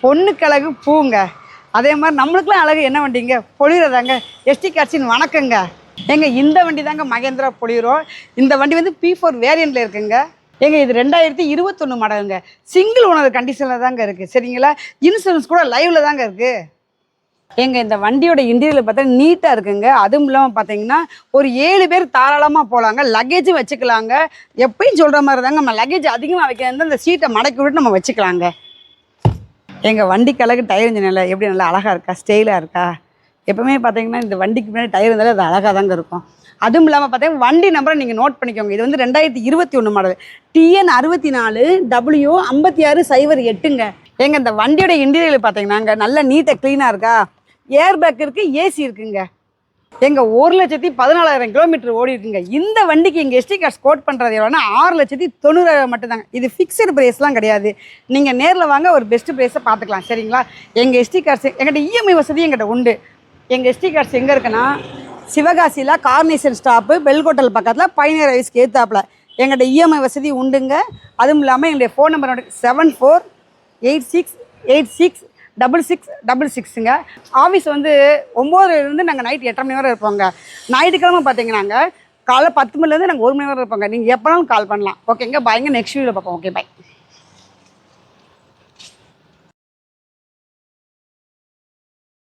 பொண்ணுக்கு அழகு பூங்க. அதே மாதிரி நம்மளுக்குலாம் அழகு என்ன வண்டிங்க? பொலிரோதாங்க. எஸ்டி கார்ஸின் வணக்கங்க. ஏங்க இந்த வண்டி தாங்க மகேந்திரா பொலிரோ. இந்த வண்டி வந்து P4 வேரியண்ட்டில் இருக்குங்க. ஏங்க இது 2021 மாடலுங்க. சிங்கிள் ஓனர் கண்டிஷனில் தாங்க இருக்குது. சரிங்களா? இன்சூரன்ஸ் கூட லைவில் தாங்க இருக்குது. ஏங்க இந்த வண்டியோட இன்டீரியர் பார்த்தா நீட்டாக இருக்குங்க. அதுவும் இல்லாமல் பார்த்தீங்கன்னா ஒரு 7 பேர் தாராளமாக போகலாங்க. லக்கேஜும் வச்சுக்கலாங்க. எப்பயும் சொல்கிற மாதிரி தாங்க, நம்ம லக்கேஜ் அதிகமாக வைக்கிறது இந்த சீட்டை மடக்கி விட்டு நம்ம வச்சுக்கலாங்க. எங்கள் வண்டிக்கு அழகு டயர் இன்ஜின் இல்லை எப்படி நல்லா அழகாக இருக்கா, ஸ்டைலாக இருக்கா? எப்போவுமே பார்த்தீங்கன்னா இந்த வண்டிக்கு முன்னாடி டயர் இருந்தாலும் அது அழகாக தாங்க இருக்கும். அதுவும் இல்லாமல் பார்த்தீங்கன்னா வண்டி நம்பரை நீங்கள் நோட் பண்ணிக்கோங்க. இது வந்து 2021 மாடல் TN 64 W 5608ங்க. ஏங்க இந்த வண்டியோட இன்டீரியர் பார்த்தீங்கன்னாங்க நல்ல நீட்டாக க்ளீனாக இருக்கா? ஏர் பேக் இருக்குது, ஏசி இருக்குங்க. எங்க 1,14,000 கிலோமீட்டர் ஓடி இருக்குங்க. இந்த வண்டிக்கு எங்கள் எஸ்டி கார்ஸ் கோட் பண்ணுறது எவ்வளோன்னா 6,90,000 மட்டும்தாங்க. இது ஃபிக்ஸடு ப்ரைஸ்லாம் கிடையாது. நீங்கள் நேரில் வாங்க, ஒரு பெஸ்ட்டு ப்ரைஸை பார்த்துக்கலாம். சரிங்களா? எங்கள் எஸ்டி கார்ஸ் எங்கிட்ட இஎம்ஐ வசதி எங்கிட்ட உண்டு. எங்கள் எஸ்டி கார்ஸ் எங்கே இருக்குன்னா சிவகாசியில் கார்னேஷன் ஸ்டாப்பு பெல்கோட்டல் பக்கத்தில் பயணியர் ரைஸ்க்கு ஏற்றாப்புல எங்கிட்ட இஎம்ஐ வசதி உண்டுங்க. அதுவும் இல்லாமல் எங்களுடைய ஃபோன் நம்பர் 7486866666ங்க. ஆஃபீஸ் வந்து 9:00 நாங்கள் நைட் 8:30 மணி வரை இருப்போங்க. ஞாயிற்றுக்கிழமை பார்த்தீங்கன்னாங்க காலைல 10 மணிலேருந்து நாங்கள் 1 மணி வரை இருப்போங்க. நீங்கள் எப்போனாலும் கால் பண்ணலாம். ஓகேங்க, பாய்ங்க. நெக்ஸ்ட் வீடியோவில் பார்ப்போம். ஓகே, பாய்.